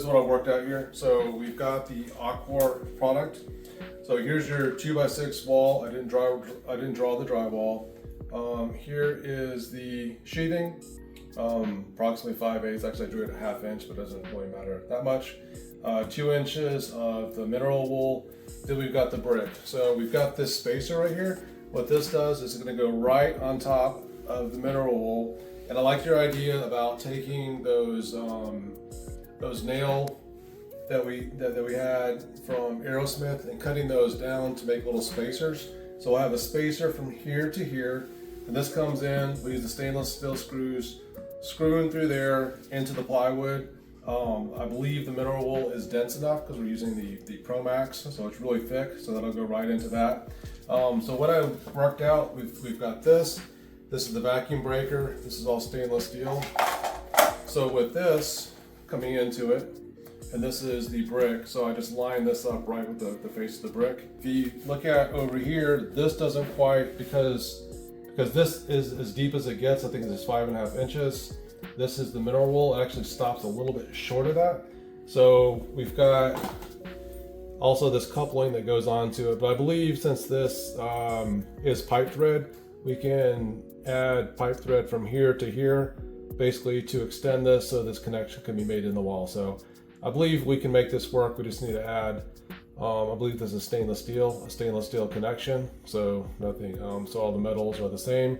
this is what I've worked out here. So we've got the Aquor product. So here's your 2x6 wall. I didn't draw the drywall. Here is the sheathing, approximately 5/8. Actually, I drew it a 1/2 inch, but it doesn't really matter that much. 2 inches of the mineral wool. Then we've got the brick. So we've got this spacer right here. What this does is it's going to go right on top of the mineral wool. And I like your idea about taking those nail that we had from Aerosmith and cutting those down to make little spacers. So I have a spacer from here to here, and this comes in. We use the stainless steel screws, screwing through there into the plywood. I believe the mineral wool is dense enough because we're using the Pro Max, so it's really thick, so that'll go right into that. So what I worked out, we've got this. This is the vacuum breaker. This is all stainless steel. So with this coming into it, and this is the brick, so I just line this up right with the face of the brick. If you look at over here, this doesn't quite, because this is as deep as it gets. I think it's 5.5 inches. This is the mineral wool. It actually stops a little bit short of that. So we've got also this coupling that goes onto it, but I believe since this is pipe thread, we can add pipe thread from here to here, basically to extend this so this connection can be made in the wall. So I believe we can make this work. We just need to add, I believe this is a stainless steel connection. So nothing, so all the metals are the same.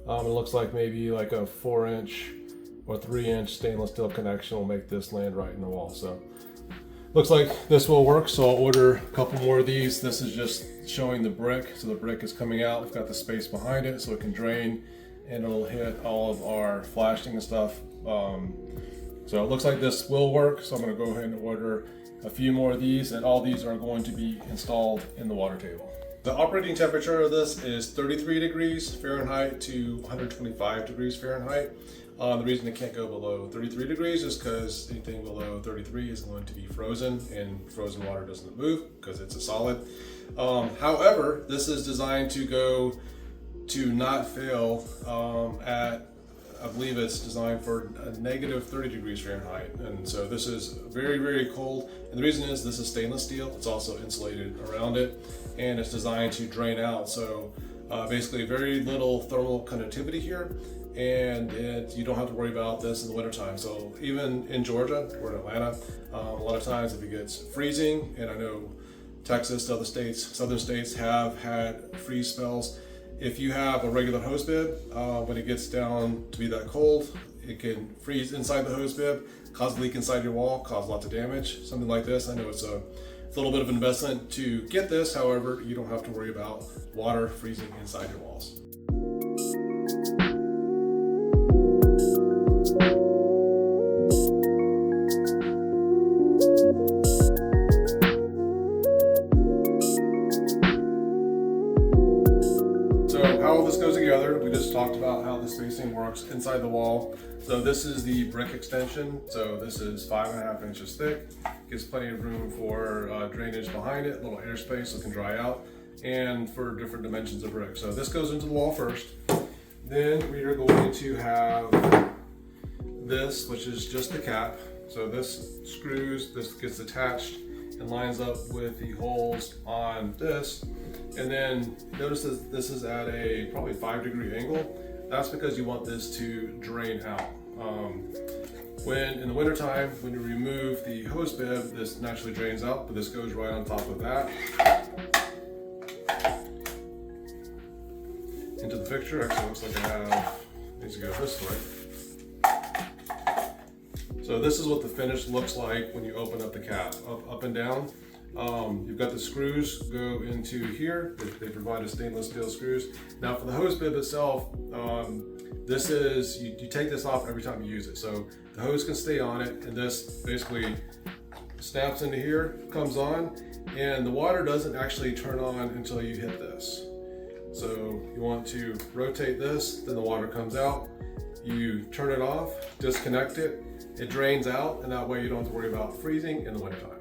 It looks like maybe like a 4-inch or 3-inch stainless steel connection will make this land right in the wall. So looks like this will work. So I'll order a couple more of these. This is just showing the brick. So the brick is coming out. We've got the space behind it so it can drain and it'll hit all of our flashing and stuff. So it looks like this will work. So I'm going to go ahead and order a few more of these, and all these are going to be installed in the water table. The operating temperature of this is 33 degrees Fahrenheit to 125 degrees Fahrenheit. The reason it can't go below 33 degrees is because anything below 33 is going to be frozen, and frozen water doesn't move because it's a solid. However, this is designed to go to not fail at, I believe it's designed for a -30 degrees Fahrenheit. And so this is very, very cold. And the reason is this is stainless steel. It's also insulated around it, and it's designed to drain out. So basically very little thermal conductivity here. And you don't have to worry about this in the wintertime. So even in Georgia, we're in Atlanta, a lot of times if it gets freezing, and I know Texas, other states, southern states have had freeze spells. If you have a regular hose bib, when it gets down to be that cold, it can freeze inside the hose bib, cause a leak inside your wall, cause lots of damage, something like this. I know it's a little bit of an investment to get this. However, you don't have to worry about water freezing inside your walls. How all this goes together, we just talked about how the spacing works inside the wall. So this is the brick extension. So this is 5.5 inches thick. Gives plenty of room for drainage behind it, a little airspace so it can dry out, and for different dimensions of brick. So this goes into the wall first. Then we are going to have this, which is just the cap. So this screws, this gets attached and lines up with the holes on this. And then notice that this is at a probably 5-degree angle. That's because you want this to drain out. When in the wintertime, when you remove the hose bib, this naturally drains out, but this goes right on top of that into the fixture. Actually, it looks like it needs to go this way. So this is what the finish looks like when you open up the cap, up and down. You've got the screws go into here. They provide a stainless steel screws. Now for the hose bib itself, this is, you take this off every time you use it. So the hose can stay on it, and this basically snaps into here, comes on, and the water doesn't actually turn on until you hit this. So you want to rotate this, then the water comes out. You turn it off, disconnect it, it drains out, and that way you don't have to worry about freezing in the wintertime.